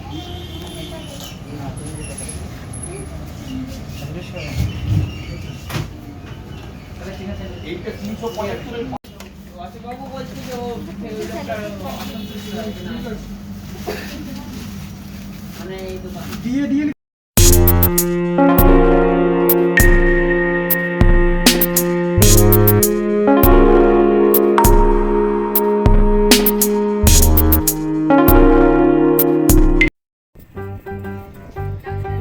এইটা 375 বাবু বলছি যে মানে এই দোকান দিয়ে দিয়ে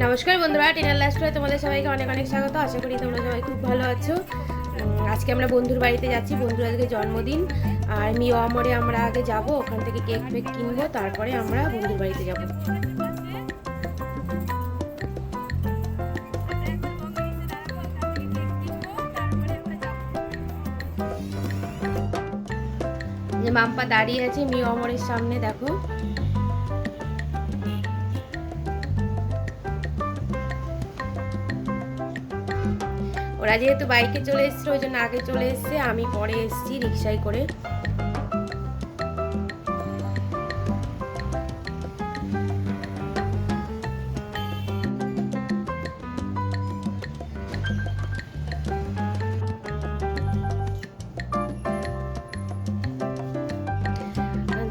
নমস্কার বন্ধুরা, টিনার লাইফস্টাইলে তোমাদের সবাইকে অনেক অনেক স্বাগত। আশা করি তোমরা সবাই খুব ভালো আছো। আজকে আমরা বন্ধুর বাড়িতে যাচ্ছি, বন্ধুর আজকে জন্মদিন। আর মিও আমরে আমরা আগে যাব, ওখান থেকে কেক ফেক কিনবো, তারপরে আমরা বন্ধুর বাড়িতে যাব। যে মাম্পা দাঁড়িয়ে আছে মিও আমরের সামনে, দেখো। ওরা যেহেতু বাইকে চলে এসছে ওই জন্য আগে চলে এসছে, আমি পরে এসছি রিক্সায় করে।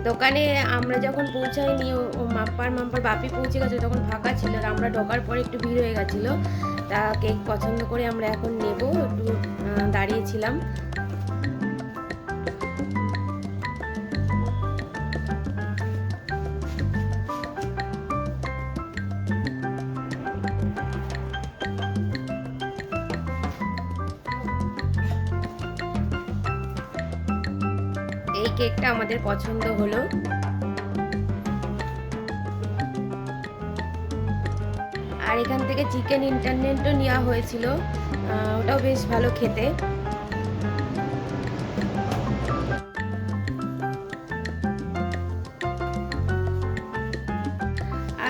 দোকানে আমরা যখন পৌঁছাইনি, মাম্পার বাপি পৌঁছে গেছে, তখন ফাঁকা ছিল। আর আমরা ঢোকার পরে একটু ভিড় হয়ে গেছিলো। তা কেক পছন্দ করে আমরা এখন নেব, একটু দাঁড়িয়েছিলাম। এই কেকটা আমাদের পছন্দ হলো। আর এখান থেকে চিকেন ইন্টারনেটও নেওয়া হয়েছিল, ওটাও বেশ ভালো খেতে।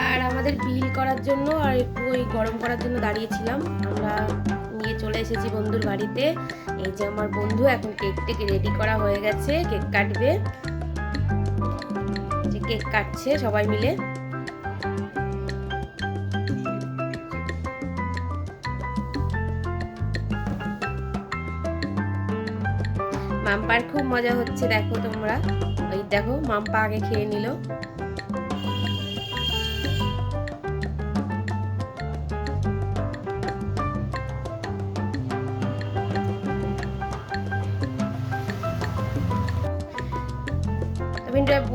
আর আমাদের বিল করার জন্য আর একটু ওই গরম করার জন্য দাঁড়িয়েছিলাম। আমরা নিয়ে চলে এসেছি বন্ধুর বাড়িতে। এই যে আমার বন্ধু, এখন কেকটাকে রেডি করা হয়ে গেছে, কেক কাটবে। যে কেক কাটছে সবাই মিলে। মাম্পার খুব মজা হচ্ছে, দেখো তোমরা। ওই দেখো মাম্পা আগে খেয়ে নিল।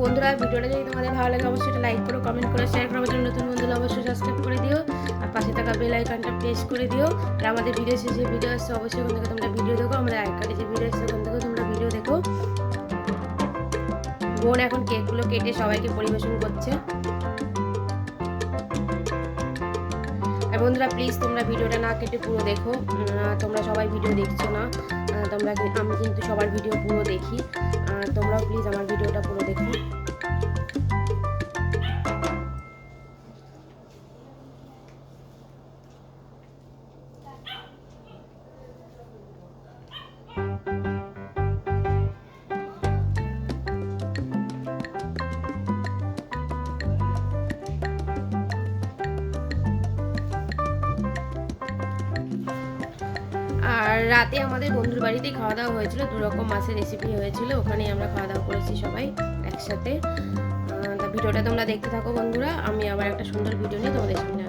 বন্ধুরা, ভিডিওটা যদি তোমাদের ভালো লাগে অবশ্যই লাইক করো, কমেন্ট করো, শেয়ার করো। আমার জন্য নতুন বন্ধুরা অবশ্যই সাবস্ক্রাইব করে দিও, আর পাশে থাকা বেল আইকনটা প্রেস করে দিও। আর আমাদের ভিডিও শেষে ভিডিও আসছে, অবশ্যই ওখান থেকে তোমরা ভিডিও দেখো। আমাদের আইকার্ডে যে ভিডিও আসছে ওখান থেকে তোমরা ভিডিও দেখো। বোন এখন কেকগুলো কেটে সবাইকে পরিবেশন করছে। আর বন্ধুরা প্লিজ তোমরা ভিডিওটা না কেটে পুরো দেখো। তোমরা সবাই ভিডিও দেখছো না, আমি কিন্তু সবার ভিডিও পুরো দেখি। তোমরাও প্লিজ আমার ভিডিওটা পুরো দেখো। আর রাতে আমাদের বন্ধুর বাড়িতেই খাওয়া দাওয়া হয়েছিল, 2 রকম মাছের রেসিপি হয়েছিল, ওখানেই আমরা খাওয়া দাওয়া করেছি সবাই একসাথে। তা ভিডিওটা তোমরা দেখতে থাকো বন্ধুরা, আমি আবার একটা সুন্দর ভিডিও নিয়ে তোমাদের সামনে